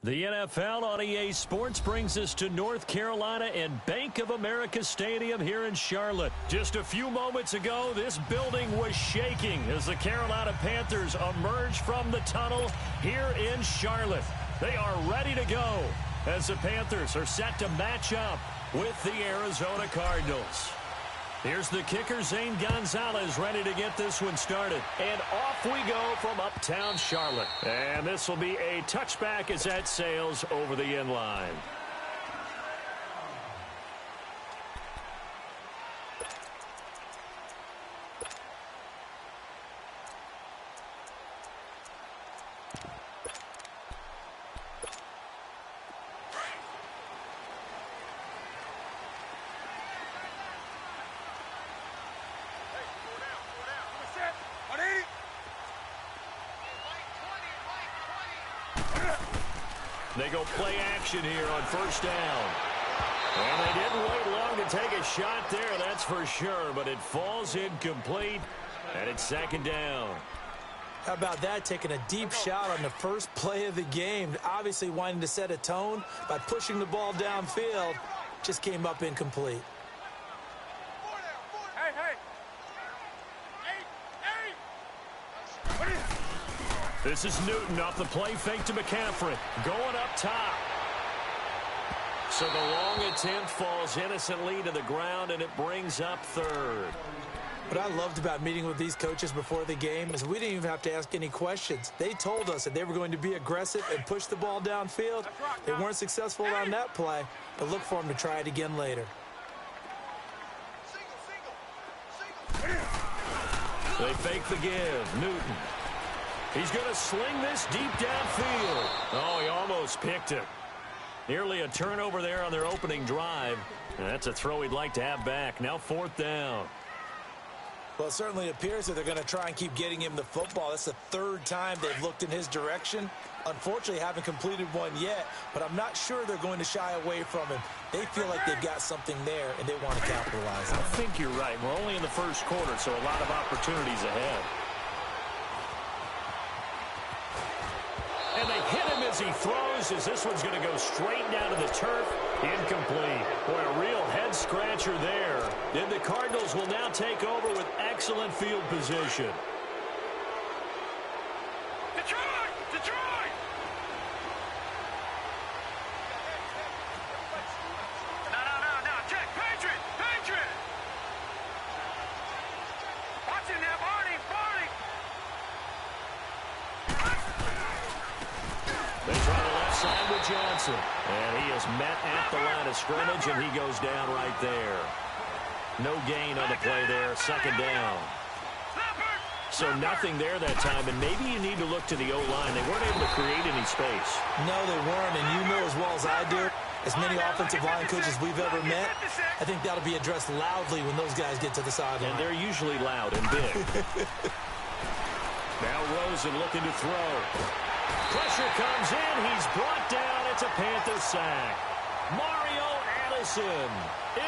The NFL on EA Sports brings us to North Carolina and Bank of America Stadium here in Charlotte. Just a few moments ago, this building was shaking as the Carolina Panthers emerged from the tunnel here in Charlotte. They are ready to go as the Panthers are set to match up with the Arizona Cardinals. Here's the kicker, Zane Gonzalez, ready to get this one started. And off we go from uptown Charlotte. And this will be a touchback as that sails over the end line. They go play action here on first down. And they didn't wait long to take a shot there, that's for sure. But it falls incomplete, and it's second down. How about that, taking a deep shot on the first play of the game. Obviously wanting to set a tone by pushing the ball downfield. Just came up incomplete. This is Newton off the play fake to McCaffrey. Going up top. So the long attempt falls innocently to the ground, and it brings up third. What I loved about meeting with these coaches before the game is we didn't even have to ask any questions. They told us that they were going to be aggressive and push the ball downfield. They weren't successful on that play, but look for them to try it again later. They fake the give. Newton. He's going to sling this deep downfield. Oh, he almost picked it. Nearly a turnover there on their opening drive. And that's a throw he'd like to have back. Now fourth down. Well, it certainly appears that they're going to try and keep getting him the football. That's the third time they've looked in his direction. Unfortunately, haven't completed one yet, but I'm not sure they're going to shy away from him. They feel like they've got something there, and they want to capitalize on it. I think you're right. We're only in the first quarter, so a lot of opportunities ahead. And they hit him as he throws, as this one's going to go straight down to the turf. Incomplete. Boy, a real head-scratcher there. Then the Cardinals will now take over with excellent field position. Detroit! Detroit! No. Check. Patriot! Patriot! Watch him now, Barney! They try the left side with Johnson. And he is met at the line of scrimmage, and he goes down right there. No gain on the play there. Second down. So nothing there that time, and maybe you need to look to the O-line. They weren't able to create any space. No, they weren't, and you know as well as I do, as many offensive line coaches we've ever met, I think that'll be addressed loudly when those guys get to the sideline. And they're usually loud and big. Now Rosen looking to throw. Pressure comes in. He's brought down. It's a Panther sack. Mario Addison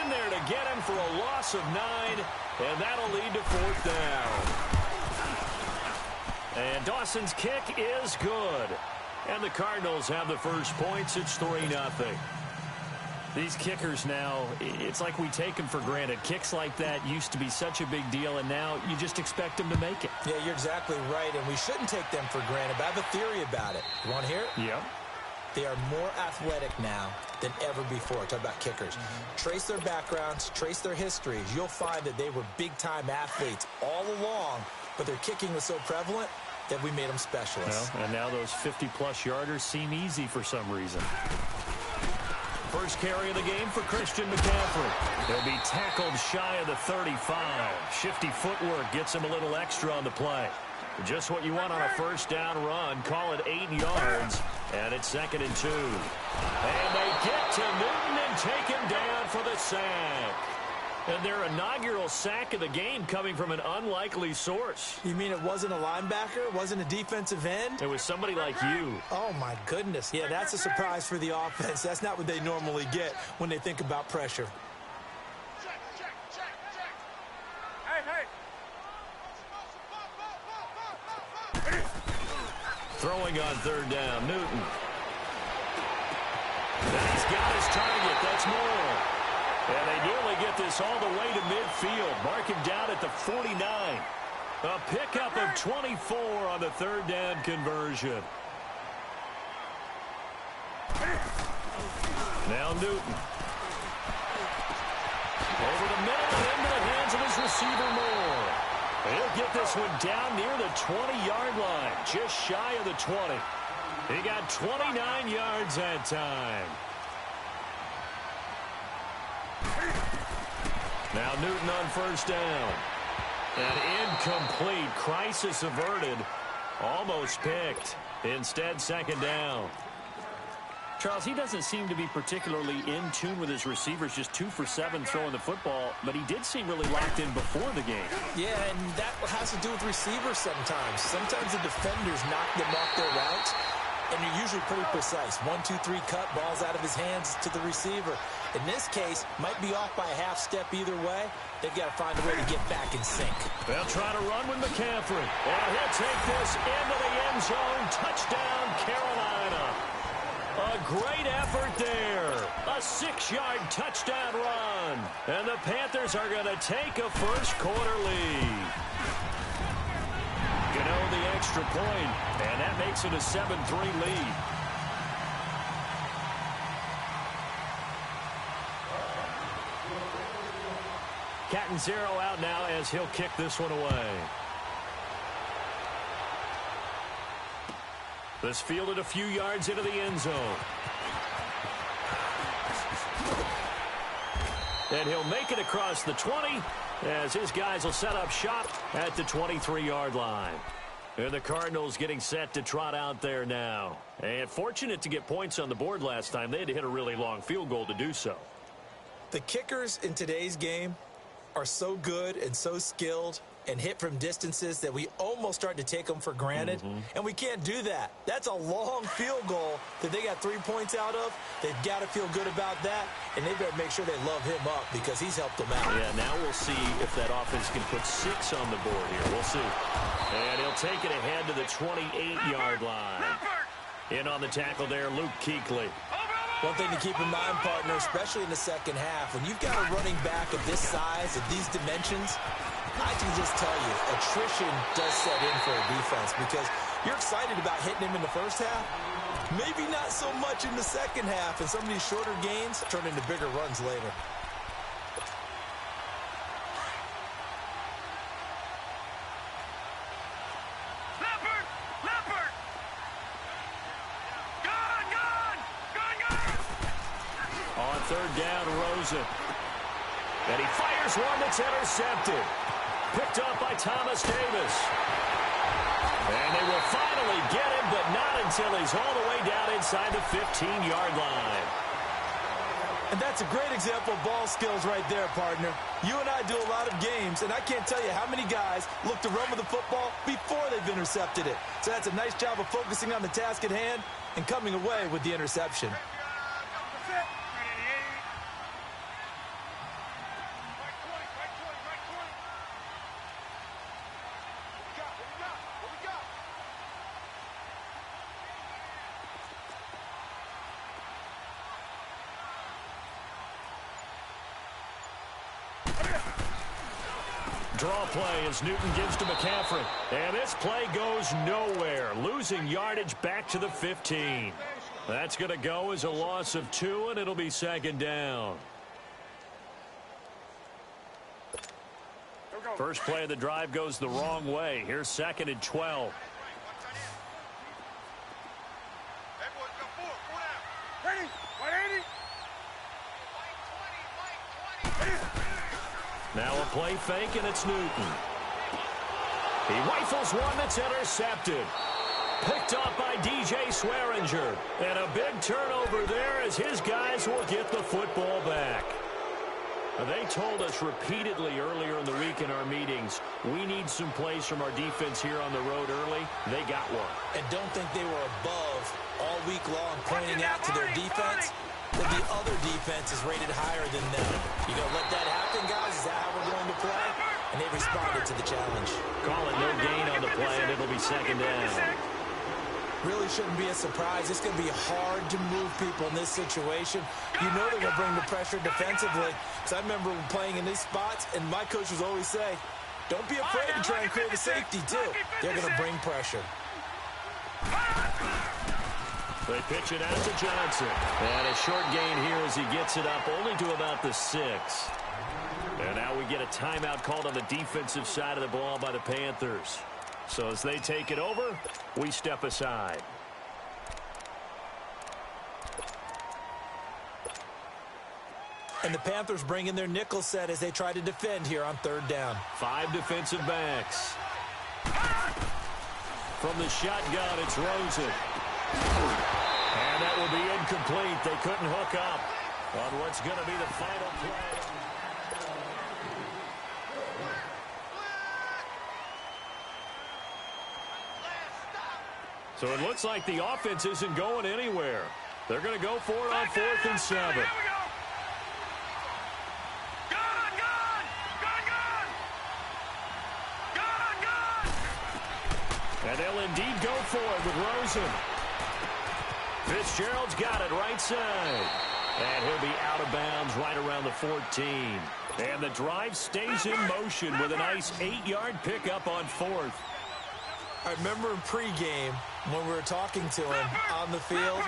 in there to get him for a loss of 9, and that'll lead to fourth down. And Dawson's kick is good. And the Cardinals have the first points. It's 3-0. These kickers now, it's like we take them for granted. Kicks like that used to be such a big deal, and now you just expect them to make it. Yeah, you're exactly right, and we shouldn't take them for granted. But I have a theory about it. You want to hear it? Yep. They are more athletic now than ever before. Talk about kickers. Trace their backgrounds, trace their histories. You'll find that they were big-time athletes all along, but their kicking was so prevalent that we made them specialists. Well, and now those 50-plus yarders seem easy for some reason. First carry of the game for Christian McCaffrey. He'll be tackled shy of the 35. Shifty footwork gets him a little extra on the play. Just what you want on a first down run. Call it 8 yards, and it's 2nd and 2. And they get to Newton and take him down for the sack. And their inaugural sack of the game coming from an unlikely source. You mean it wasn't a linebacker? It wasn't a defensive end? It was somebody like you. Oh, my goodness. Yeah, that's a surprise for the offense. That's not what they normally get when they think about pressure. Throwing on third down, Newton. And he's got his target. That's more. And they nearly get this all the way to midfield. Mark him down at the 49. A pickup of 24 on the third down conversion. Now Newton. Over the middle and into the hands of his receiver Moore. He'll get this one down near the 20-yard line, just shy of the 20. He got 29 yards that time. Now Newton on first down. An incomplete. Crisis averted. Almost picked. Instead, second down. Charles, he doesn't seem to be particularly in tune with his receivers, just 2 for 7 throwing the football, but he did seem really locked in before the game. Yeah, and that has to do with receivers sometimes. Sometimes the defenders knock them off their routes, and they're usually pretty precise. 1, 2, 3 cut, balls out of his hands to the receiver. In this case, might be off by a half step either way. They've got to find a way to get back in sync. They'll try to run with McCaffrey. And he'll take this into the end zone. Touchdown, Carolina. A great effort there. A 6-yard touchdown run. And the Panthers are going to take a first-quarter lead. The extra point, and that makes it a 7-3 lead. Catanzaro out now as he'll kick this one away. This fielded a few yards into the end zone. And he'll make it across the 20 as his guys will set up shop at the 23-yard line. And the Cardinals getting set to trot out there now. And fortunate to get points on the board last time. They had to hit a really long field goal to do so. The kickers in today's game are so good and so skilled and hit from distances that we almost start to take them for granted. And we can't do that. That's a long field goal that they got 3 points out of. They've got to feel good about that, and they better make sure they love him up because he's helped them out. Yeah, now we'll see if that offense can put 6 on the board here. We'll see. And he'll take it ahead to the 28-yard line. In on the tackle there, Luke Kuechly. One thing to keep in mind, partner, especially in the second half, when you've got a running back of this size, of these dimensions, I can just tell you, attrition does set in for a defense because you're excited about hitting him in the first half. Maybe not so much in the second half, and some of these shorter gains turn into bigger runs later. On third down, Rosen. And he fires one that's intercepted. Picked up by Thomas Davis. And they will finally get him, but not until he's all the way down inside the 15-yard line. And that's a great example of ball skills right there, partner. You and I do a lot of games, and I can't tell you how many guys look to run with the football before they've intercepted it. So that's a nice job of focusing on the task at hand and coming away with the interception. Draw play as Newton gives to McCaffrey. And this play goes nowhere. Losing yardage back to the 15. That's going to go as a loss of 2, and it'll be second down. First play of the drive goes the wrong way. Here's second and 12. Now a play fake, and it's Newton. He rifles one that's intercepted. Picked up by DJ Swearinger. And a big turnover there as his guys will get the football back. They told us repeatedly earlier in the week in our meetings, we need some plays from our defense here on the road early. They got one. And don't think they were above all week long pointing out to their defense that the other defense is rated higher than them. You gonna let that happen, guys? Is that how we're going to play? And they responded to the challenge. Call it no gain on the play, and it'll be second down. Really shouldn't be a surprise. It's going to be hard to move people in this situation. You know they're going to bring the pressure defensively. Because I remember playing in these spots, and my coach would always say, don't be afraid to try and create a safety, too. They're going to bring pressure. They pitch it out to Johnson. And a short gain here as he gets it up only to about the 6. And now we get a timeout called on the defensive side of the ball by the Panthers. So as they take it over, we step aside. And the Panthers bring in their nickel set as they try to defend here on 3rd down. 5 defensive backs. From the shotgun, it's Rosen. And that will be incomplete. They couldn't hook up on what's going to be the final play. So it looks like the offense isn't going anywhere. They're going to go for it on 4th and 7. And they'll indeed go for it with Rosen. Fitzgerald's got it right side. And he'll be out of bounds right around the 14. And the drive stays in motion with a nice 8-yard pickup on 4th. I remember in pregame when we were talking to him on the field,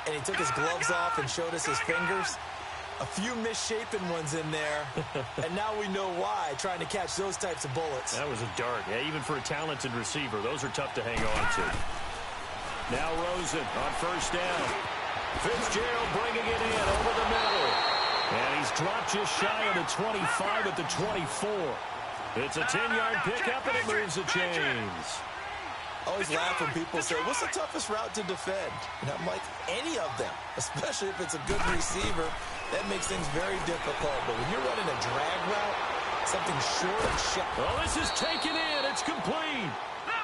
and he took his gloves off and showed us his fingers. A few misshapen ones in there, and now we know why, trying to catch those types of bullets. That was a dart. Yeah, even for a talented receiver, those are tough to hang on to. Now Rosen on 1st down. Fitzgerald bringing it in over the middle. And he's dropped just shy of the 25 at the 24. It's a 10-yard pickup, and it moves the chains. I always laugh when people say, what's the toughest route to defend? And I'm like, any of them, especially if it's a good receiver. That makes things very difficult. But when you're running a drag route, something short and shallow. Well, this is taken in. It's complete.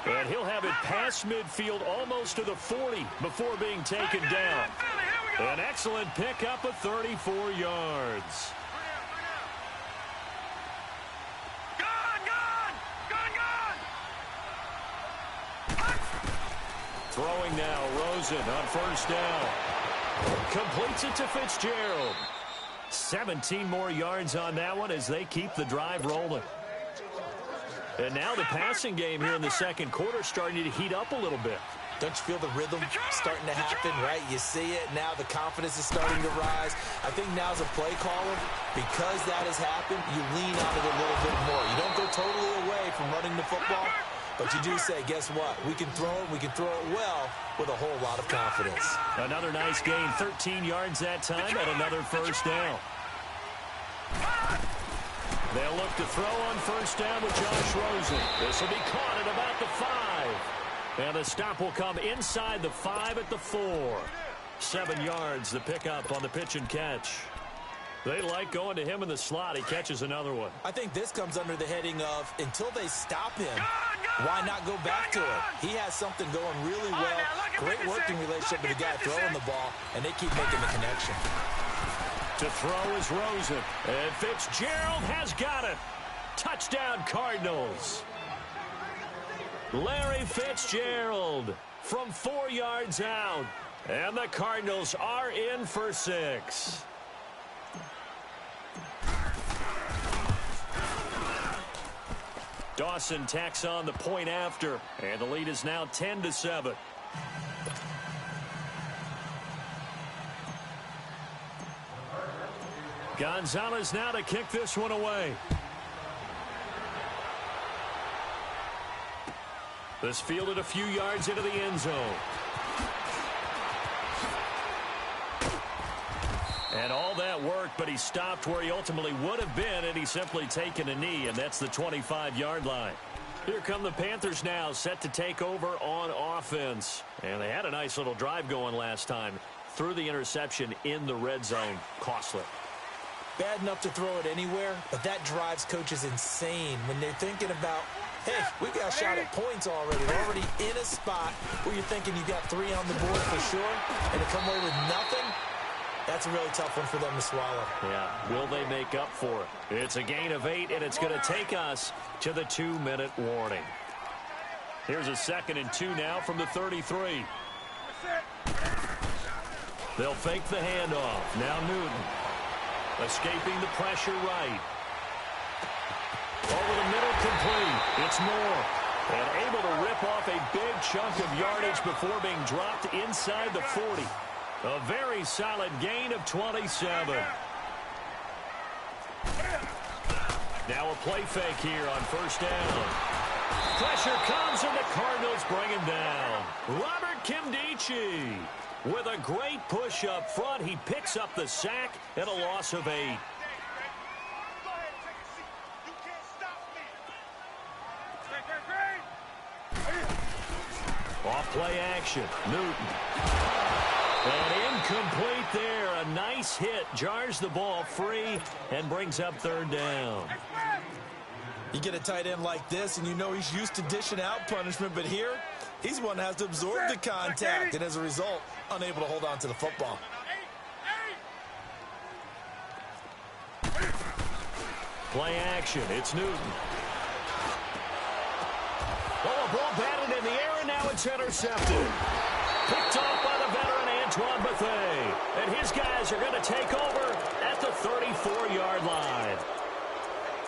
And he'll have it past midfield almost to the 40 before being taken down. An excellent pickup of 34 yards. Throwing now, Rosen on 1st down. Completes it to Fitzgerald. 17 more yards on that one as they keep the drive rolling. And now the passing game here in the 2nd quarter starting to heat up a little bit. Don't you feel the rhythm starting to happen, right? You see it. Now the confidence is starting to rise. I think now as a play caller, because that has happened, you lean on it a little bit more. You don't go totally away from running the football, but you do say, guess what? We can throw it. We can throw it well with a whole lot of confidence. Another nice gain, 13 yards that time, and another 1st down. They'll look to throw on 1st down with Josh Rosen. This will be caught at about the 5. And the stop will come inside the 5 at the 4. 7 yards, the pickup on the pitch and catch. They like going to him in the slot. He catches another one. I think this comes under the heading of, until they stop him, why not go back to it? He has something going really well. Great working relationship with the guy throwing the ball, and they keep making the connection. To throw is Rosen. And Fitzgerald has got it. Touchdown, Cardinals. Larry Fitzgerald from 4 yards out. And the Cardinals are in for 6. Dawson tacks on the point after. And the lead is now 10-7. Gonzalez now to kick this one away. This fielded a few yards into the end zone. And all that work, but he stopped where he ultimately would have been, and he's simply taken a knee, and that's the 25-yard line. Here come the Panthers now, set to take over on offense. And they had a nice little drive going last time. Threw the interception in the red zone. Costly. Bad enough to throw it anywhere, but that drives coaches insane when they're thinking about, hey, we got a shot at points already. We're already in a spot where you're thinking you got 3 on the board for sure, and to come away with nothing, that's a really tough one for them to swallow. Yeah, will they make up for it? It's a gain of 8, and it's going to take us to the 2-minute warning. Here's a 2nd and 2 now from the 33. They'll fake the handoff. Now Newton. Escaping the pressure right. Over the middle, complete. It's Moore. And able to rip off a big chunk of yardage before being dropped inside the 40. A very solid gain of 27. Now a play fake here on first down. Pressure comes and the Cardinals bring him down. Robert Kimdichie with a great push up front. He picks up the sack and a loss of 8. Off play action. Newton. And incomplete there. A nice hit. Jars the ball free and brings up third down. You get a tight end like this, and you know he's used to dishing out punishment, but here, he's one that has to absorb the contact, and as a result, unable to hold on to the football. Play action. It's Newton. Oh, a ball batted in the air, and now it's intercepted. Picked off by the veteran Antoine Bethea. And his guys are going to take over at the 34-yard line.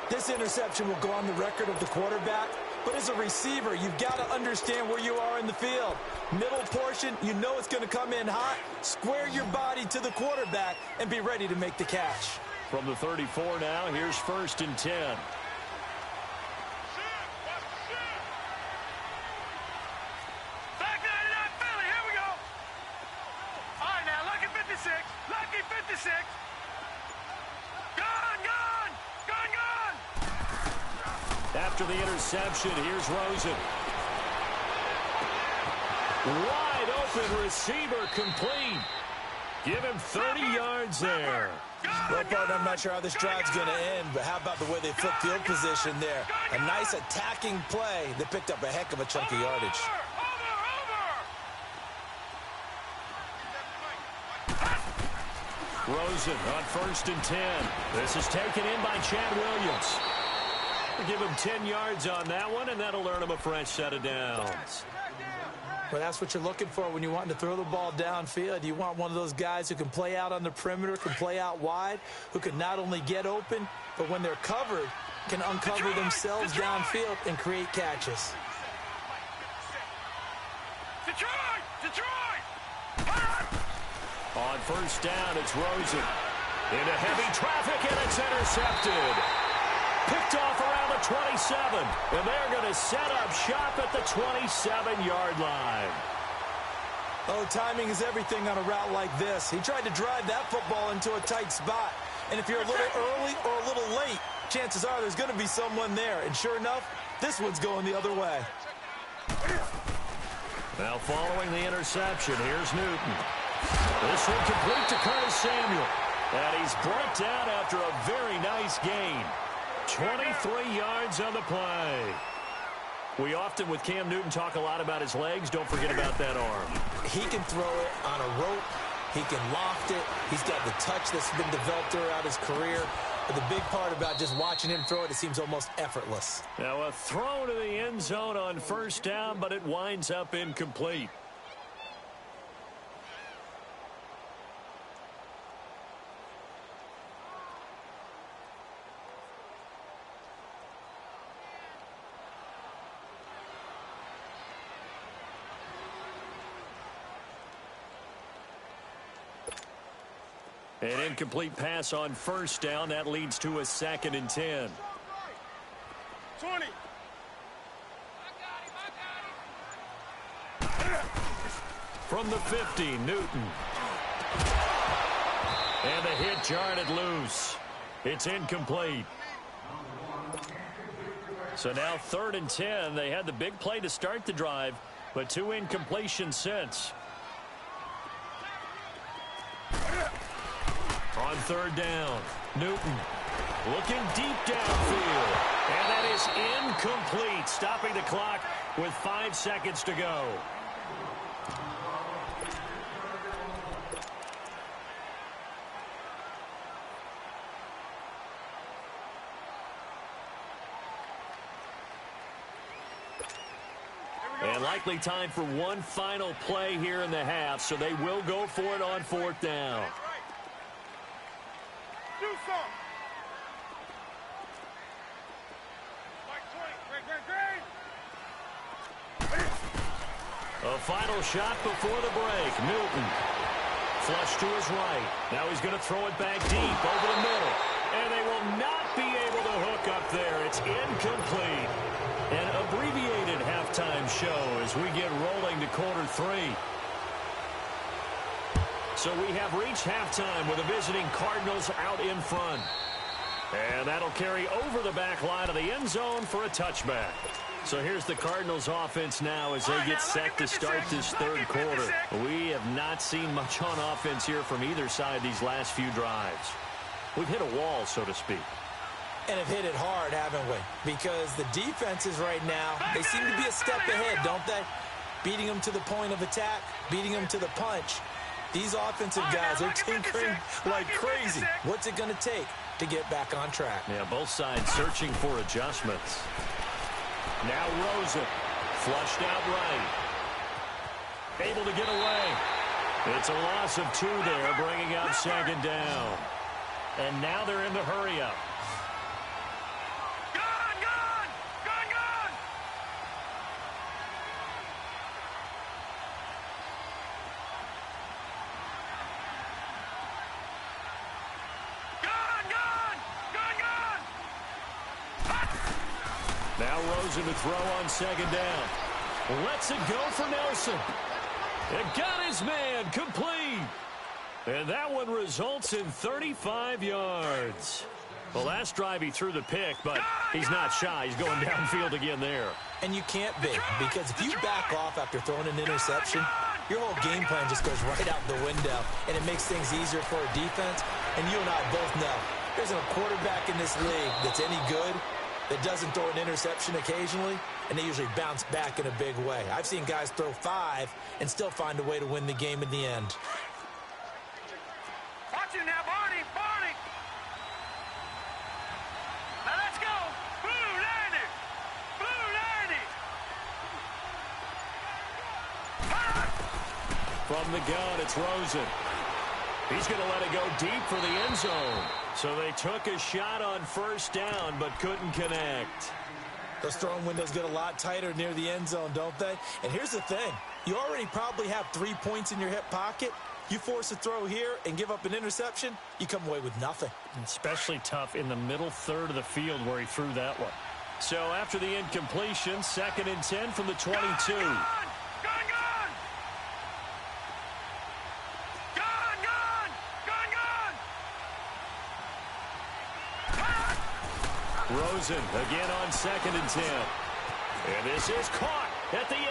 This interception will go on the record of the quarterback, but as a receiver, you've got to understand where you are in the field. Middle portion, you know it's going to come in hot. Square your body to the quarterback and be ready to make the catch. From the 34 now, here's first and 10. After the interception, here's Rosen. Wide open receiver, complete. Give him 30 yards there. Well, partner, I'm not sure how this drive's going to end, but how about the way they flipped field position there? A nice attacking play that picked up a heck of a chunk of yardage. Rosen on first and 10. This is taken in by Chad Williams. We'll give him 10 yards on that one, and that'll earn him a fresh set of downs. Well, that's what you're looking for when you want to throw the ball downfield. You want one of those guys who can play out on the perimeter, can play out wide, who can not only get open, but when they're covered, can uncover themselves downfield and create catches. On first down, it's Rosen. Into heavy traffic, and it's intercepted. Picked off around the 27, and they're going to set up shop at the 27-yard line. Oh, timing is everything on a route like this. He tried to drive that football into a tight spot. And if you're a little early or a little late, chances are there's going to be someone there. And sure enough, this one's going the other way. Now following the interception, here's Newton. This one complete to Curtis Samuel. And he's brought down after a very nice gain. 23 yards on the play. We often, with Cam Newton, talk a lot about his legs. Don't forget about that arm. He can throw it on a rope. He can loft it. He's got the touch that's been developed throughout his career. But the big part about just watching him throw it, it seems almost effortless. Now a throw to the end zone on first down, but it winds up incomplete. An incomplete pass on first down. That leads to a 2nd and 10. 20. From the 50, Newton. And the hit jarred it loose. It's incomplete. So now 3rd and 10. They had the big play to start the drive, but 2 incompletions since. On 3rd down, Newton looking deep downfield. And that is incomplete, stopping the clock with 5 seconds to go. Here And likely time for one final play here in the half, so they will go for it on 4th down. Do something. Like 20. A final shot before the break. Newton. Flush to his right. Now he's going to throw it back deep over the middle. And they will not be able to hook up there. It's incomplete. An abbreviated halftime show as we get rolling to quarter 3. So we have reached halftime with the visiting Cardinals out in front. And that'll carry over the back line of the end zone for a touchback. So here's the Cardinals offense now as they get set to start this third quarter. We have not seen much on offense here from either side these last few drives. We've hit a wall, so to speak. And have hit it hard, haven't we? Because the defenses right now, they seem to be a step ahead, don't they? Beating them to the point of attack, beating them to the punch. These offensive guys, they're tinkering like crazy. What's it going to take to get back on track? Yeah, both sides searching for adjustments. Now Rosen, flushed out right. Able to get away. It's a loss of 2 there, bringing up 2nd down. And now they're in the hurry-up. Now Rosen to throw on 2nd down. Lets it go for Nelson. It got his man complete. And that one results in 35 yards. The last drive he threw the pick, but he's not shy. He's going downfield again there. And you can't be, because if you back off after throwing an interception, your whole game plan just goes right out the window, and it makes things easier for a defense. And you and I both know there's a quarterback in this league that's any good that doesn't throw an interception occasionally, and they usually bounce back in a big way. I've seen guys throw 5 and still find a way to win the game in the end. Watch it now, Barney. Barney. Now let's go. Blue 90. Blue 90. From the gun, it's Rosen. He's going to let it go deep for the end zone. So they took a shot on 1st down, but couldn't connect. Those throwing windows get a lot tighter near the end zone, don't they? And here's the thing. You already probably have 3 points in your hip pocket. You force a throw here and give up an interception, you come away with nothing. Especially tough in the middle third of the field where he threw that one. So after the incompletion, 2nd and 10 from the 22. Rosen again on 2nd and 10. And this is caught at the 8.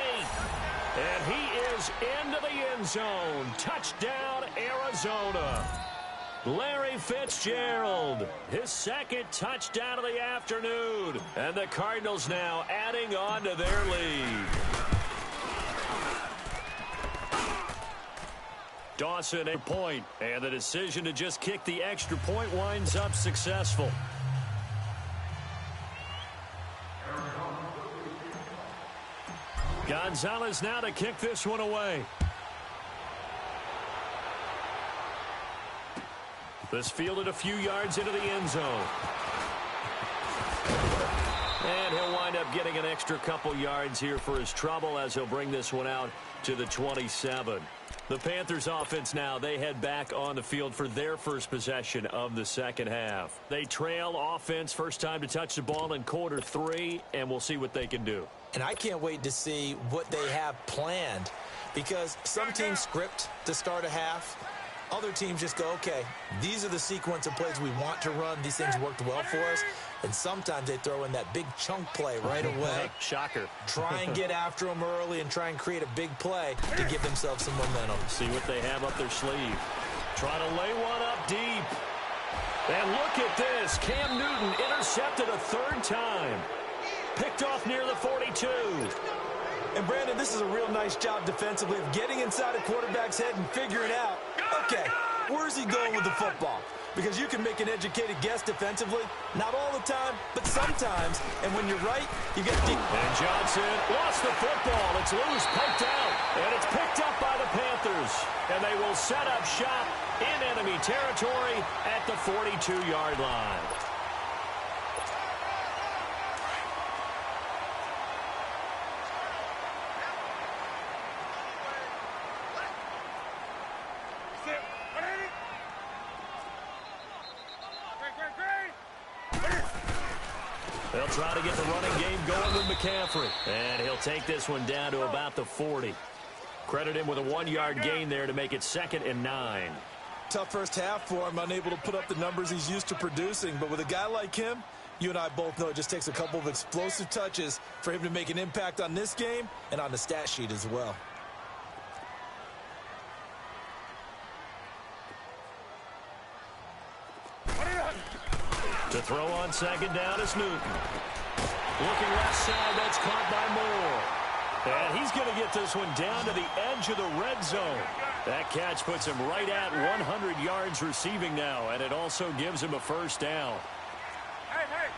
And he is into the end zone. Touchdown, Arizona. Larry Fitzgerald, his 2nd touchdown of the afternoon. And the Cardinals now adding on to their lead. Dawson a point, and the decision to just kick the extra point winds up successful. Gonzalez now to kick this one away. This fielded a few yards into the end zone. And he'll wind up getting an extra couple yards here for his trouble as he'll bring this one out to the 27. The Panthers offense now, they head back on the field for their first possession of the 2nd half. They trail offense, first time to touch the ball in quarter 3, and we'll see what they can do. And I can't wait to see what they have planned, because some teams script to start a half. Other teams just go, okay, these are the sequence of plays we want to run. These things worked well for us. And sometimes they throw in that big chunk play right away. Shocker. Try and get after them early and try and create a big play to give themselves some momentum. See what they have up their sleeve. Try to lay one up deep. And look at this. Cam Newton intercepted a 3rd time. Picked off near the 42. And, Brandon, this is a real nice job defensively of getting inside a quarterback's head and figuring out, okay, where's he going with the football? because you can make an educated guess defensively. Not all the time, but sometimes. And when you're right, you get deep. And Johnson lost the football. It's loose, poked out, and it's picked up by the Panthers. And they will set up shop in enemy territory at the 42-yard line. They'll try to get the running game going with McCaffrey. And he'll take this one down to about the 40. Credit him with a 1-yard gain there to make it 2nd and 9. Tough first half for him, unable to put up the numbers he's used to producing. But with a guy like him, you and I both know it just takes a couple of explosive touches for him to make an impact on this game and on the stat sheet as well. To throw on 2nd down is Newton. Looking left side, that's caught by Moore. And he's going to get this one down to the edge of the red zone. That catch puts him right at 100 yards receiving now, and it also gives him a first down. Hey.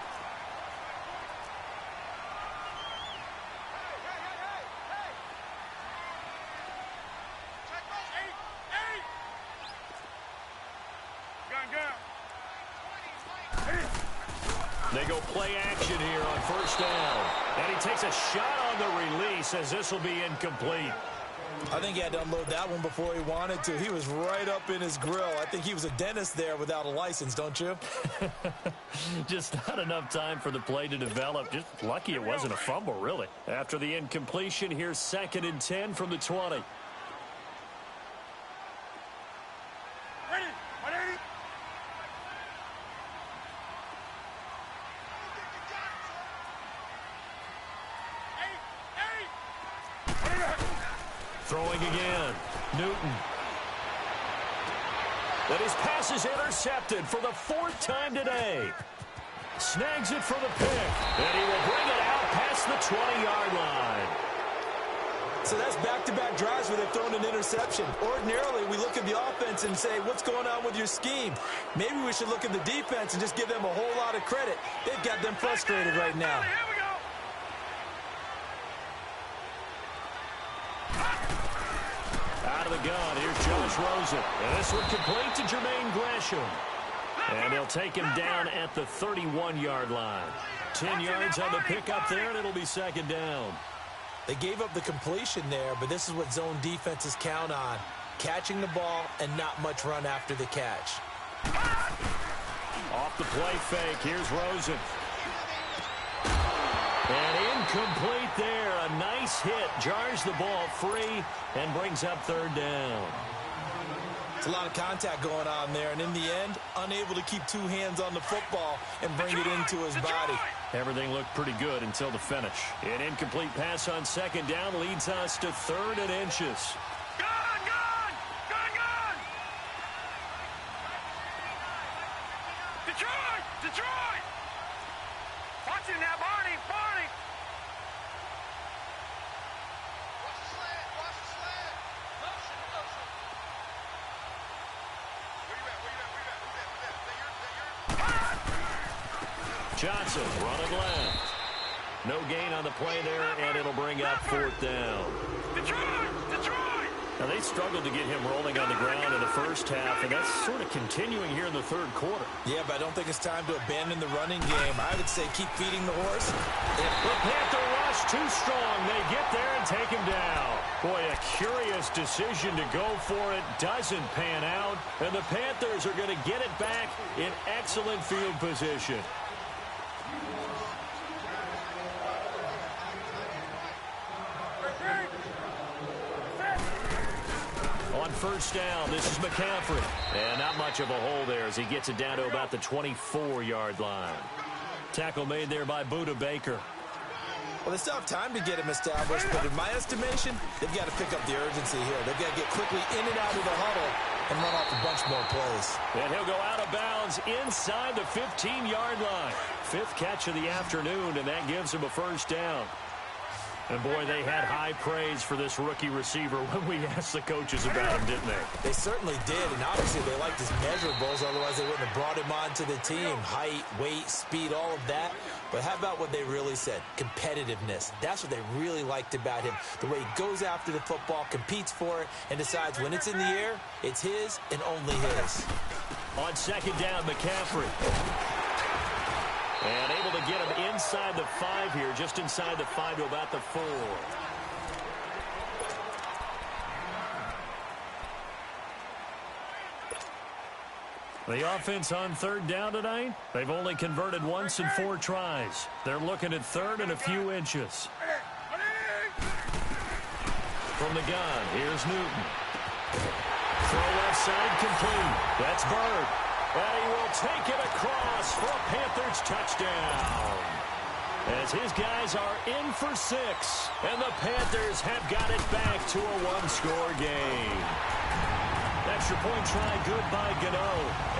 They go play action here on first down. And he takes a shot on the release as this will be incomplete. I think he had to unload that one before he wanted to. He was right up in his grill. I think he was a dentist there without a license, don't you? Just not enough time for the play to develop. Just lucky it wasn't a fumble, really. After the incompletion, here's 2nd and 10 from the 20. Throwing again. Newton. But his pass is intercepted for the 4th time today. Snags it for the pick. And he will bring it out past the 20-yard line. So that's back-to-back drives where they've thrown an interception. Ordinarily, we look at the offense and say, what's going on with your scheme? Maybe we should look at the defense and just give them a whole lot of credit. They've got them frustrated right now. Out of the gun, here's Josh Rosen. And this one complete to Jermaine Gresham. And they'll take him down at the 31-yard line. 10 yards on the pickup there, and it'll be 2nd down. They gave up the completion there, but this is what zone defenses count on. Catching the ball and not much run after the catch. Off the play fake, here's Rosen. And incomplete there. A nice hit. Jars the ball free and brings up 3rd down. It's a lot of contact going on there, and in the end, unable to keep 2 hands on the football and bring it into his body. Everything looked pretty good until the finish. An incomplete pass on 2nd down leads us to 3rd and inches. Gun! Detroit! Watch it now, Barney! Watch the slant! Motion! Where you at? Johnson running left. No gain on the play there, and it'll bring up 4th down. Detroit! Now, they struggled to get him rolling on the ground in the first half, and that's sort of continuing here in the 3rd quarter. Yeah, but I don't think it's time to abandon the running game. I would say keep feeding the horse. The Panther rush too strong. They get there and take him down. Boy, a curious decision to go for it. Doesn't pan out, and the Panthers are going to get it back in excellent field position. On first down, this is McCaffrey. And not much of a hole there as he gets it down to about the 24-yard line. Tackle made there by Buda Baker. Well, they still have time to get him established, but in my estimation, they've got to pick up the urgency here. They've got to get quickly in and out of the huddle and run off a bunch more plays. And he'll go out of bounds inside the 15-yard line. 5th catch of the afternoon, and that gives him a first down. And, boy, they had high praise for this rookie receiver when we asked the coaches about him, didn't they? They certainly did, and obviously they liked his measurables. Otherwise, they wouldn't have brought him onto the team. Height, weight, speed, all of that. But how about what they really said? Competitiveness. That's what they really liked about him. The way he goes after the football, competes for it, and decides when it's in the air, it's his and only his. On second down, McCaffrey. And able to get him inside the 5 here, just inside the 5 to about the 4. The offense on third down tonight, they've only converted once in 4 tries. They're looking at third and a few inches. From the gun, here's Newton. Throw left side complete. That's Bird. And he will take it across for a Panthers touchdown. As his guys are in for 6. And the Panthers have got it back to a 1-score game. Extra point try good by Gano.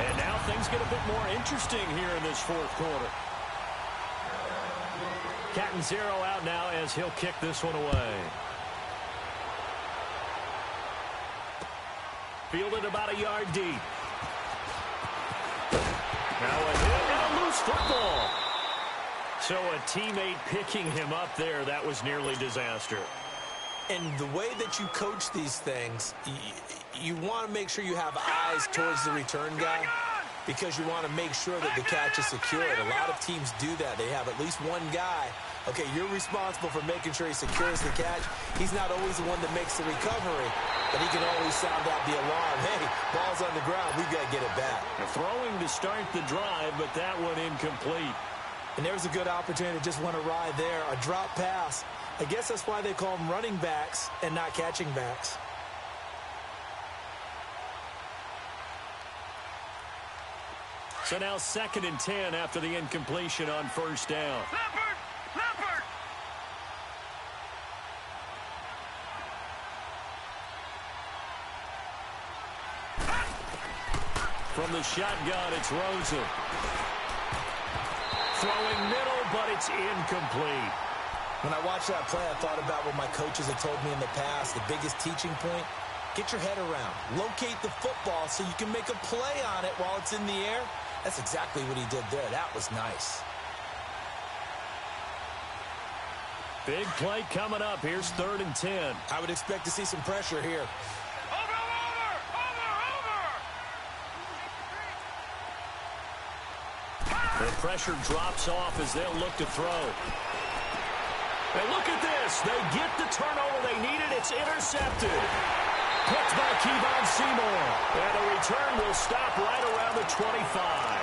And now things get a bit more interesting here in this 4th quarter. Cat and 0 out now as he'll kick this one away. Fielded about a yard deep. Now a hit and a loose football. So a teammate picking him up there, that was nearly disaster. And the way that you coach these things, you want to make sure you have eyes towards the return guy because you want to make sure that the catch is secured. A lot of teams do that. They have at least one guy. Okay, you're responsible for making sure he secures the catch. He's not always the one that makes the recovery, but he can always sound out the alarm. Hey, ball's on the ground. We've got to get it back. Throwing to start the drive, but that one incomplete. And there's a good opportunity to just want to ride there. A drop pass. I guess that's why they call them running backs and not catching backs. So now 2nd and 10 after the incompletion on first down. Leopard! From the shotgun, it's Rosen. Throwing middle, but it's incomplete. When I watched that play, I thought about what my coaches have told me in the past. The biggest teaching point, get your head around. Locate the football so you can make a play on it while it's in the air. That's exactly what he did there. That was nice. Big play coming up. Here's 3rd and 10. I would expect to see some pressure here. Over! The pressure drops off as they'll look to throw. And look at this. They get the turnover they needed. It's intercepted. Picked by Kevon Seymour. And the return will stop right around the 25.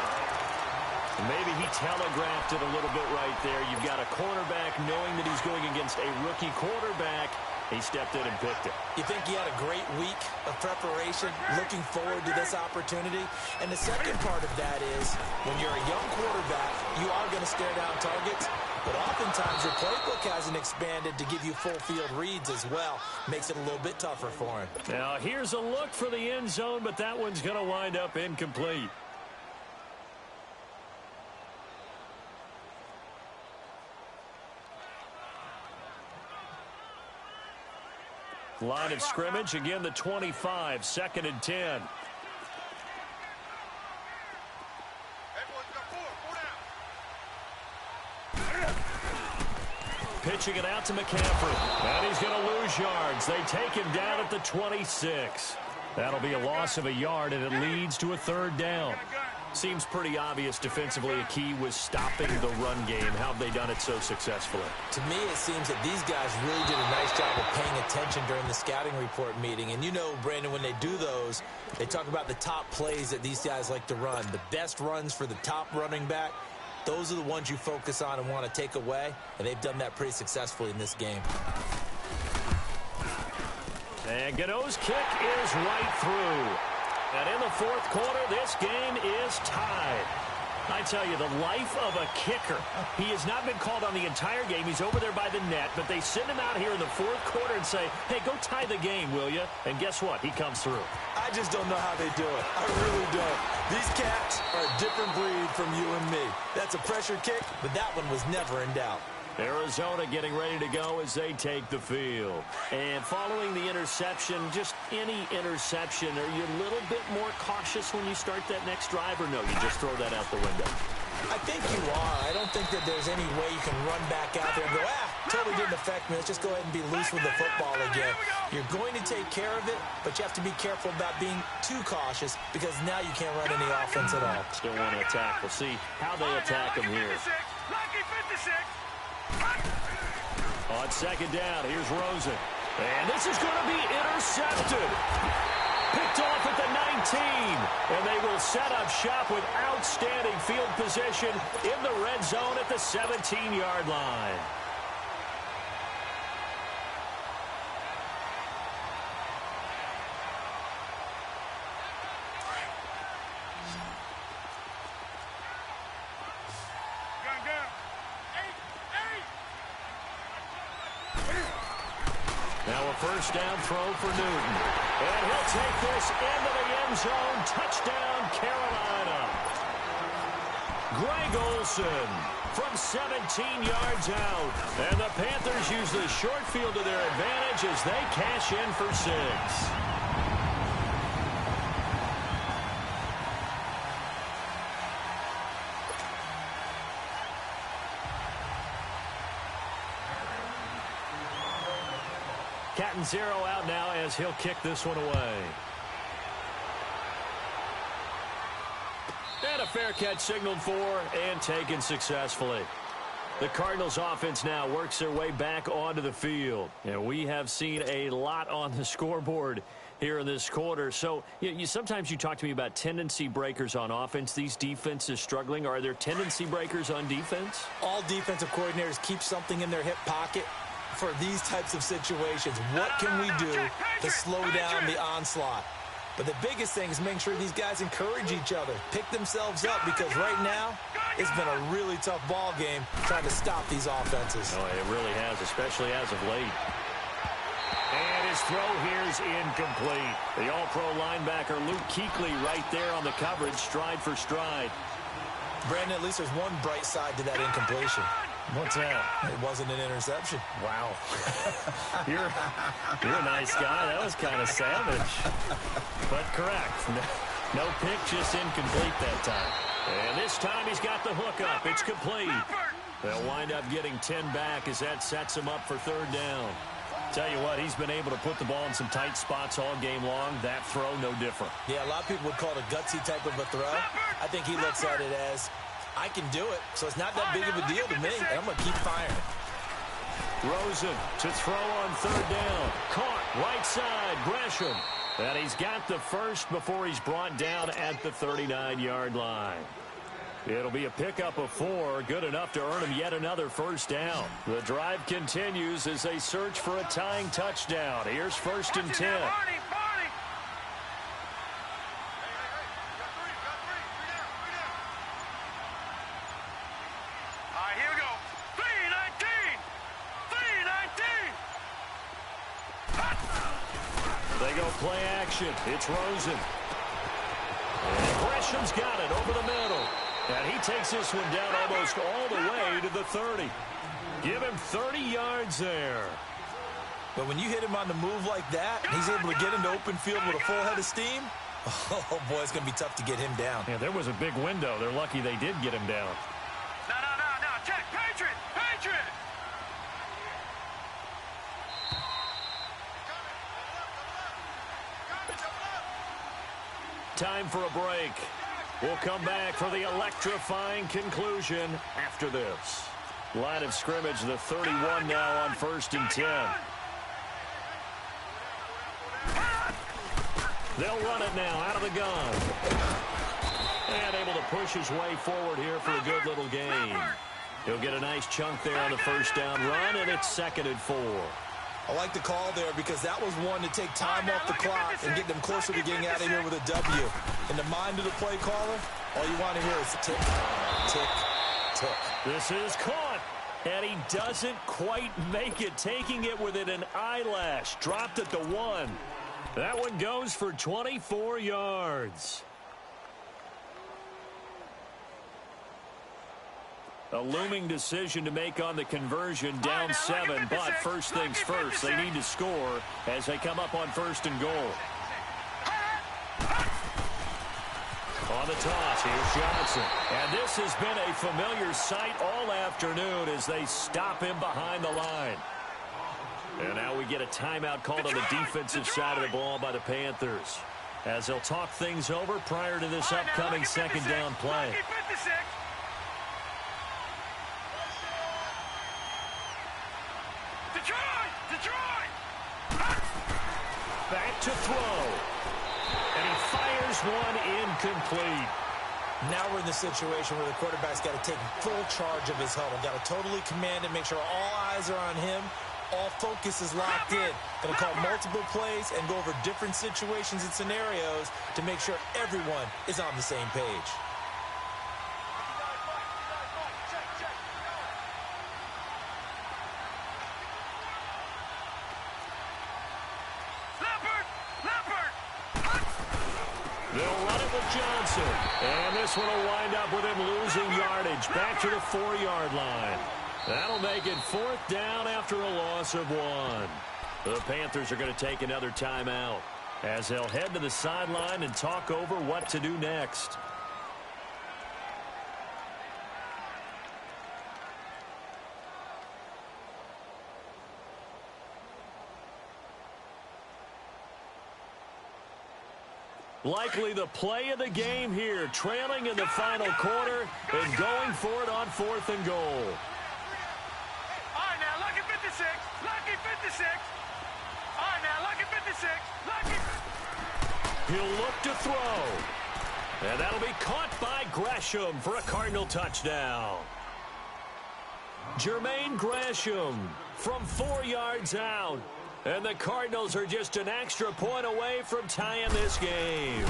Maybe he telegraphed it a little bit right there. You've got a cornerback knowing that he's going against a rookie quarterback. He stepped in and picked it. You think he had a great week of preparation, looking forward to this opportunity? And the second part of that is, when you're a young quarterback, you are going to stare down targets, but oftentimes your playbook hasn't expanded to give you full field reads as well. Makes it a little bit tougher for him. Now, here's a look for the end zone, but that one's going to wind up incomplete. Line of scrimmage, again the 25, 2nd and 10. Pitching it out to McCaffrey. And he's going to lose yards. They take him down at the 26. That'll be a loss of a yard, and it leads to a 3rd down. Seems pretty obvious defensively a key was stopping the run game. How have they done it so successfully? To me, it seems that these guys really did a nice job of paying attention during the scouting report meeting. And you know, Brandon, when they do those, they talk about the top plays that these guys like to run. The best runs for the top running back, those are the ones you focus on and want to take away. And they've done that pretty successfully in this game. And Gano's kick is right through. And in the 4th quarter, this game is tied. I tell you, the life of a kicker. He has not been called on the entire game. He's over there by the net, but they send him out here in the 4th quarter and say, hey, go tie the game, will you? And guess what? He comes through. I just don't know how they do it. I really don't. These cats are a different breed from you and me. That's a pressure kick, but that one was never in doubt. Arizona getting ready to go as they take the field. And following the interception, just any interception, are you a little bit more cautious when you start that next drive, or no, you just throw that out the window? I think you are. I don't think that there's any way you can run back out there and go, totally didn't affect me. Let's just go ahead and be loose with the football again. You're going to take care of it, but you have to be careful about being too cautious because now you can't run any offense at all. Still want to attack. We'll see how they attack them here. On second down, here's Rosen. And this is going to be intercepted. Picked off at the 19. And they will set up shop with outstanding field position in the red zone at the 17-yard line. Now a first down throw for Newton. And he'll take this into the end zone. Touchdown, Carolina. Greg Olsen from 17 yards out. And the Panthers use the short field to their advantage as they cash in for 6. Catanzaro out now as he'll kick this one away. And a fair catch signaled for and taken successfully. The Cardinals offense now works their way back onto the field. And we have seen a lot on the scoreboard here in this quarter. So sometimes you talk to me about tendency breakers on offense. These defenses struggling. Are there tendency breakers on defense? All defensive coordinators keep something in their hip pocket for these types of situations. What can we do to slow down the onslaught? But the biggest thing is making sure these guys encourage each other, pick themselves up, because right now it's been a really tough ball game trying to stop these offenses. Oh, it really has, especially as of late. And his throw here is incomplete. The all-pro linebacker Luke Kuechly right there on the coverage, stride for stride. Brandon, at least there's one bright side to that incompletion. What's that? It wasn't an interception. Wow. You're a nice guy. That was kind of savage. But correct. No pick, just incomplete that time. And this time he's got the hook up. It's complete. They'll wind up getting 10 back as that sets him up for third down. Tell you what, he's been able to put the ball in some tight spots all game long. That throw, no different. Yeah, a lot of people would call it a gutsy type of a throw. I think he looks at it as, I can do it, so it's not that big of a deal to me, and I'm going to keep firing. Rosen to throw on third down. Caught right side, Gresham. And he's got the first before he's brought down at the 39-yard line. It'll be a pickup of 4, good enough to earn him yet another first down. The drive continues as they search for a tying touchdown. Here's first and 10. Play action. It's Rosen. And Gresham's got it over the middle. And he takes this one down almost all the way to the 30. Give him 30 yards there. But when you hit him on the move like that, and he's able to get into open field with a full head of steam, oh, boy, it's going to be tough to get him down. Yeah, there was a big window. They're lucky they did get him down. No. Check. Patriot. Time for a break. We'll come back for the electrifying conclusion after this. Line of scrimmage, the 31 now on first and 10. They'll run it now out of the gun. And able to push his way forward here for a good little gain. He'll get a nice chunk there on the first down run, and it's 2nd and 4. I like the call there because that was one to take time off the clock and get them closer to getting out of here with a W. In the mind of the play caller, all you want to hear is tick, tick, tick. This is caught, and he doesn't quite make it, taking it within an eyelash. Dropped at the 1. That one goes for 24 yards. A looming decision to make on the conversion, down 7, but first things first, they need to score as they come up on 1st and goal. On the toss, here's Johnson. And this has been a familiar sight all afternoon as they stop him behind the line. And now we get a timeout called on the defensive side of the ball by the Panthers, as they'll talk things over prior to this upcoming second down play. Back to throw. And he fires one incomplete. Now we're in the situation where the quarterback's got to take full charge of his huddle. Got to totally command it, make sure all eyes are on him. All focus is locked in. Going to call multiple plays and go over different situations and scenarios to make sure everyone is on the same page. They'll run it with Johnson. And this one will wind up with him losing yardage back to the 4-yard line. That'll make it 4th down after a loss of 1. The Panthers are going to take another timeout as they'll head to the sideline and talk over what to do next. Likely the play of the game here, trailing in the final quarter and going for it on 4th and goal. All right, now, lucky 56. Lucky 56. All right, now, lucky 56. Lucky. He'll look to throw. And that'll be caught by Gresham for a Cardinal touchdown. Jermaine Gresham from 4 yards out. And the Cardinals are just an extra point away from tying this game.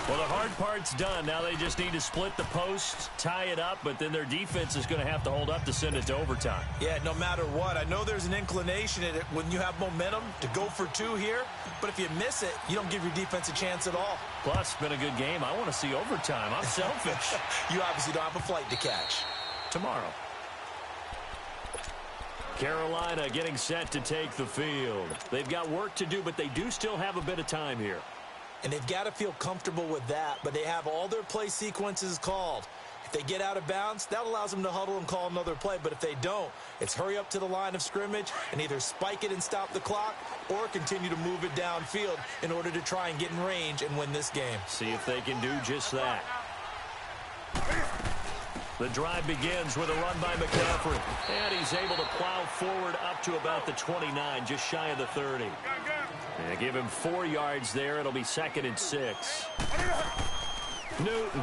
Well, the hard part's done. Now they just need to split the posts, tie it up, but then their defense is going to have to hold up to send it to overtime. Yeah, no matter what. I know there's an inclination in it when you have momentum to go for 2 here, but if you miss it, you don't give your defense a chance at all. Plus, it's been a good game. I want to see overtime. I'm selfish. You obviously don't have a flight to catch. Tomorrow. Carolina getting set to take the field. They've got work to do, but they do still have a bit of time here. And they've got to feel comfortable with that, but they have all their play sequences called. If they get out of bounds, that allows them to huddle and call another play, but if they don't, it's hurry up to the line of scrimmage and either spike it and stop the clock or continue to move it downfield in order to try and get in range and win this game. See if they can do just that. The drive begins with a run by McCaffrey. And he's able to plow forward up to about the 29, just shy of the 30. And give him 4 yards there. It'll be 2nd and 6. Newton.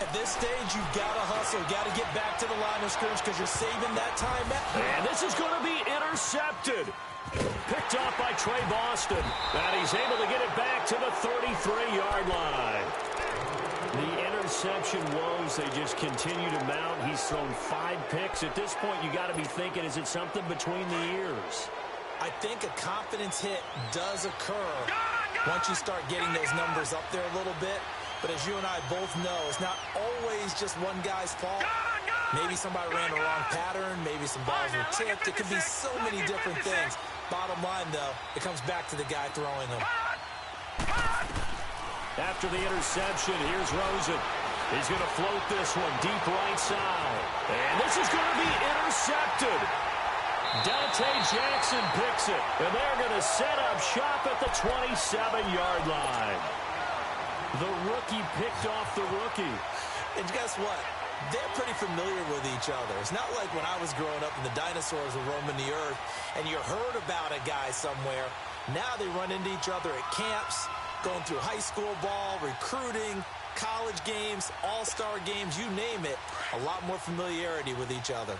At this stage, you've got to hustle. Got to get back to the line of scrimmage because you're saving that time back. And this is going to be intercepted. Picked off by Trey Boston. And he's able to get it back to the 33-yard line. The interception woes, they just continue to mount. He's thrown 5 picks. At this point, you got to be thinking, is it something between the ears? I think a confidence hit does occur once you start getting those numbers up there a little bit. But as you and I both know, it's not always just one guy's fault. Maybe somebody ran the wrong pattern. Maybe some balls were tipped. It could be so many different things. Bottom line, though, it comes back to the guy throwing them. After the interception, here's Rosen. He's going to float this one deep right side. And this is going to be intercepted. Dante Jackson picks it. And they're going to set up shop at the 27-yard line. The rookie picked off the rookie. And guess what? They're pretty familiar with each other. It's not like when I was growing up and the dinosaurs were roaming the earth and you heard about a guy somewhere. Now they run into each other at camps, going through high school ball, recruiting, college games, all-star games, you name it. A lot more familiarity with each other.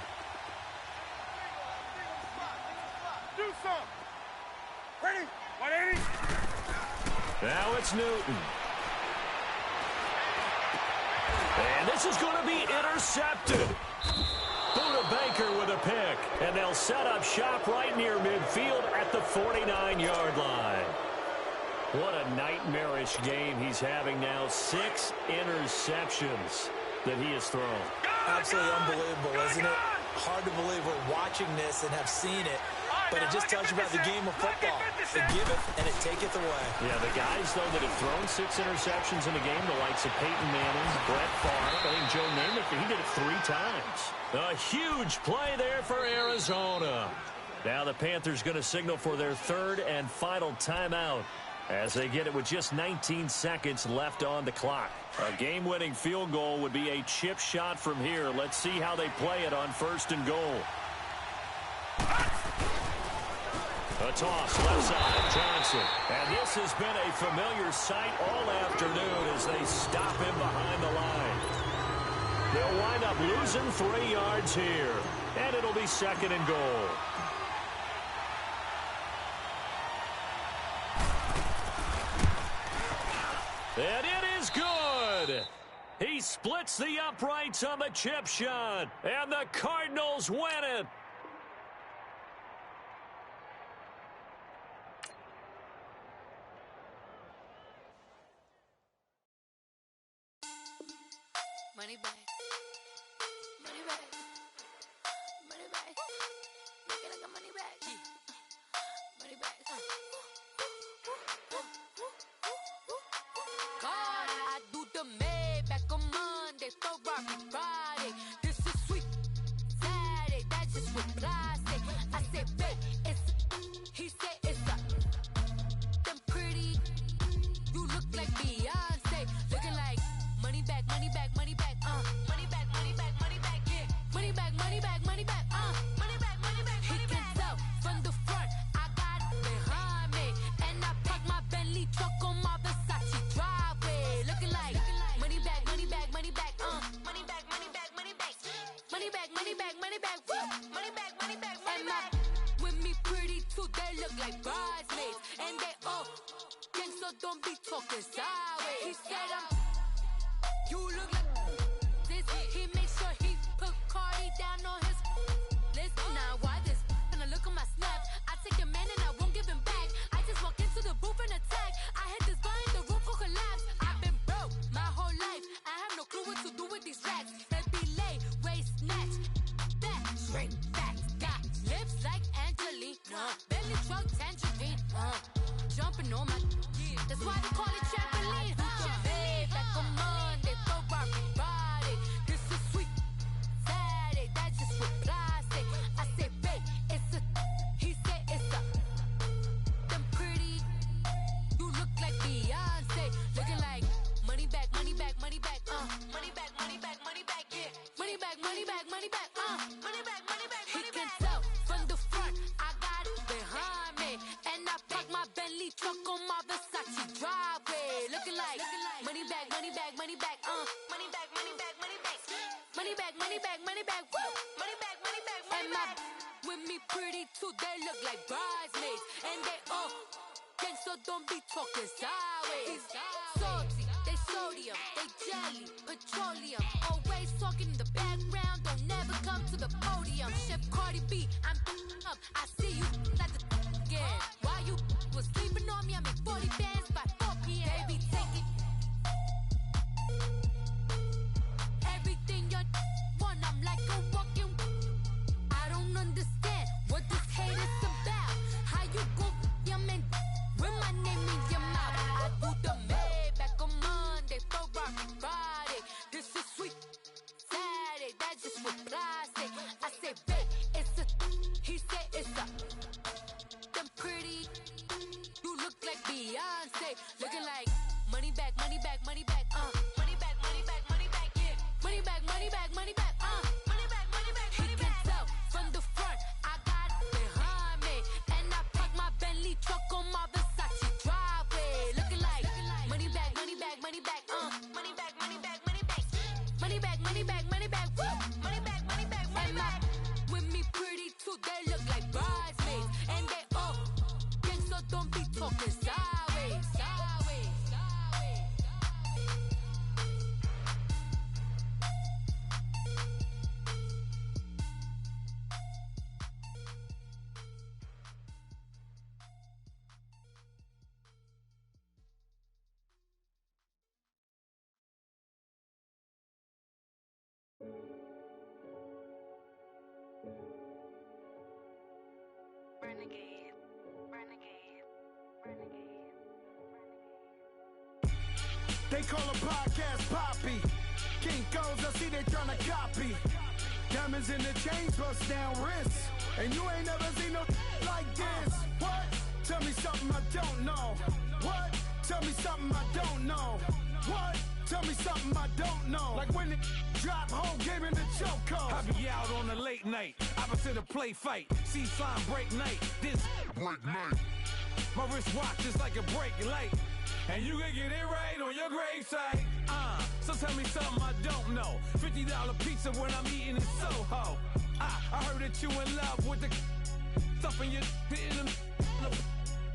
Do something. Ready? 180. Now it's Newton. And this is going to be intercepted. Buda Baker with a pick. And they'll set up shop right near midfield at the 49-yard line. What a nightmarish game he's having now. 6 interceptions. that he has thrown. Absolutely unbelievable, isn't it? Hard to believe we're watching this and have seen it, but it just tells you about the game of football. It giveth and it taketh away. Yeah, the guys, though, that have thrown 6 interceptions in a game, the likes of Peyton Manning, Brett Favre, I think Joe Namath, he did it 3 times. A huge play there for Arizona. Now the Panthers going to signal for their 3rd and final timeout as they get it with just 19 seconds left on the clock. A game-winning field goal would be a chip shot from here. Let's see how they play it on 1st and goal. A toss, left side, Johnson. And this has been a familiar sight all afternoon as they stop him behind the line. They'll wind up losing 3 yards here, and it'll be 2nd and goal. And it is good. He splits the uprights on the chip shot, and the Cardinals win it. Money back. Money back. Money back. Make it like a money back. Money back. God, I do the Maybach on Monday, Ferrari Friday. This is sweet Saturday, that's just with plastic. I said, babe, he said it's a them pretty. You look like Beyonce, looking like money back, money back, money back, money back, money back, money back, yeah, money back, money back, money back, money back, money back. He can tell from the front, I got it behind me, and I parked my Bentley truck on my Versace driveway, looking like money back, money back, money back, money back, money back, money back, money back, money back, money back, money back, money back, money back. With me pretty too, they look like bridesmaids, and they all gang, so don't be talking sideways. He said you look like this. He makes sure he put Cardi down on his list. Now why this? When I look on my snap, I take a man and I won't give him back. I just walk into the booth and attack. I hit this guy in the roof will collapse. I've been broke my whole life. I have no clue what to do with these racks. That be lay, waist snatch, back, straight back. Got lips like Angelina, belly truck tangerine, jumping on my. That's why they call it trampoline. Back on Monday, Ferrari Friday. This is sweet Saturday, that's just with plastic. I say, babe, it's a. He said it's a. Them pretty. You look like Beyonce, looking like money back, money back, money back, money back, money back, money back, yeah, money back, money back, money back, money back, money back. He can tell from the front, I got it behind me, and I parked my Bentley truck on my Versace driveway, looking like money back, money back, money back, money back, money back, money back, money back, money back, money back, money back, money back, money back. With me pretty too, they look like bridesmaids, and they all gang, so don't be talking sideways. Salty, they sodium, they jelly, petroleum, always talking in the background, don't never come to the podium. Chef Cardi B, I'm up, I see you like the again. While you was sleeping on me, I make 40 bands by 4 p.m. Baby, take it. Everything you want, I'm like a walking. I don't understand what this hate is about. How you go, your man, with my name in your mouth. I do the Maybach on Monday, Ferrari Friday. This is sweet Saturday, that's just with plastic. I say, babe, it's a. He said it's a. Them pretty. You look like Beyonce, looking like money back, They call a podcast Poppy. Kinkos, I see they tryna copy. Diamonds in the chains, bust down wrists. And you ain't never seen no like this. What? Tell me something I don't know. What? Tell me something I don't know. What? Tell me something I don't know. Like when it drop, whole game in the chokehold. I be out on a late night, opposite a play fight. See sign break night, this break night. My wristwatch is like a break light. And you can get it right on your gravesite. So tell me something I don't know. $50 pizza when I'm eating in Soho. I heard that you in love with the stuff in your in them.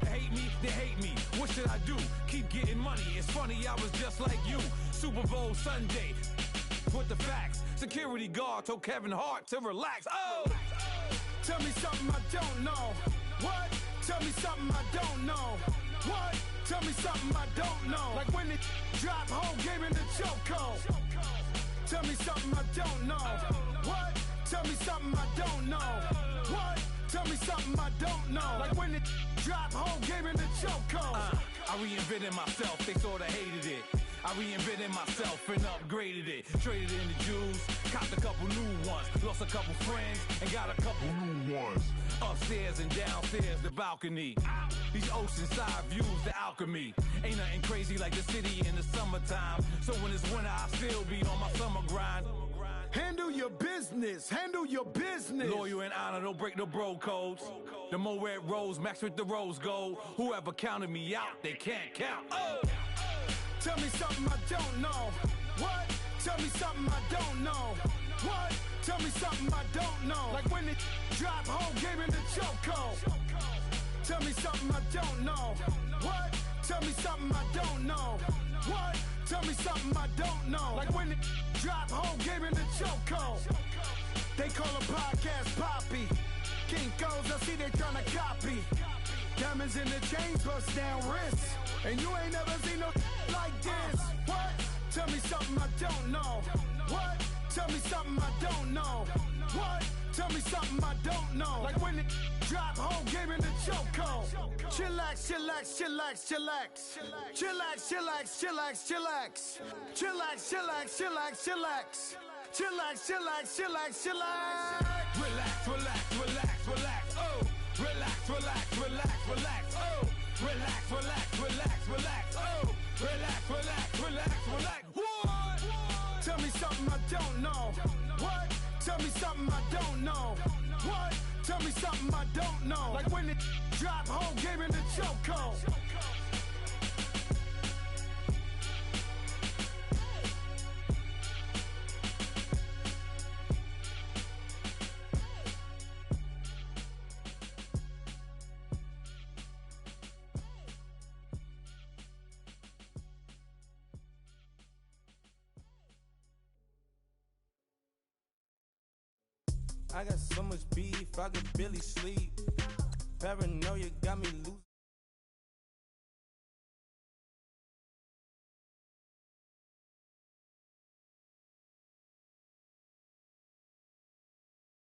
They hate me, they hate me. What should I do? Keep getting money. It's funny, I was just like you. Super Bowl Sunday. With the facts. Security guard told Kevin Hart to relax. Oh! Tell me something I don't know. What? Tell me something I don't know. What? Tell me something I don't know. Like when it drop, whole game in the chokehold. Tell me something I don't know. What? Tell me something I don't know. What? Tell me something I don't know. Like when it drop, whole game in the chokehold. I reinvented myself, they sorta hated it. I reinvented myself and upgraded it. Traded in the Jews, copped a couple new ones. Lost a couple friends and got a couple new ones. Upstairs and downstairs, the balcony. These oceanside views, the alchemy. Ain't nothing crazy like the city in the summertime. So when it's winter, I still be on my summer grind. Handle your business, handle your business. Loyal and honor, don't break the bro codes. The more red rose, match with the rose gold. Whoever counted me out, they can't count. Oh! Tell me something I don't know. What? Tell me something I don't know. What? Tell me something I don't know. Like when it drop, whole game in the chokehold. Tell me something I don't know. What? Tell me something I don't know. What? Tell me something I don't know. Like when it drop, whole game in the chokehold. They call a podcast Poppy. Kinkos, I see they tryna copy. Diamonds in the chains, bust down wrists. And you ain't never seen no like this. What? Tell me something I don't know. What? Tell me something I don't know. What? Tell me something I don't know. Like when it drop, whole game in the chokehold. Chillax, chillax, chillax, chillax. Chillax, chillax, chillax, chillax. Chillax, chillax, chillax, chillax. Chillax, chillax, chillax, chillax. Relax, relax, relax, relax. Oh! Relax, relax, relax, relax. Oh! Relax, relax, relax, relax. Oh! Relax, relax, relax, relax. What? Tell me something I don't know. What? Tell me something I don't know. What? Tell me something I don't know. Like when it drop, whole game in the chokehold. I got so much beef, I could barely sleep. Paranoia got me loose.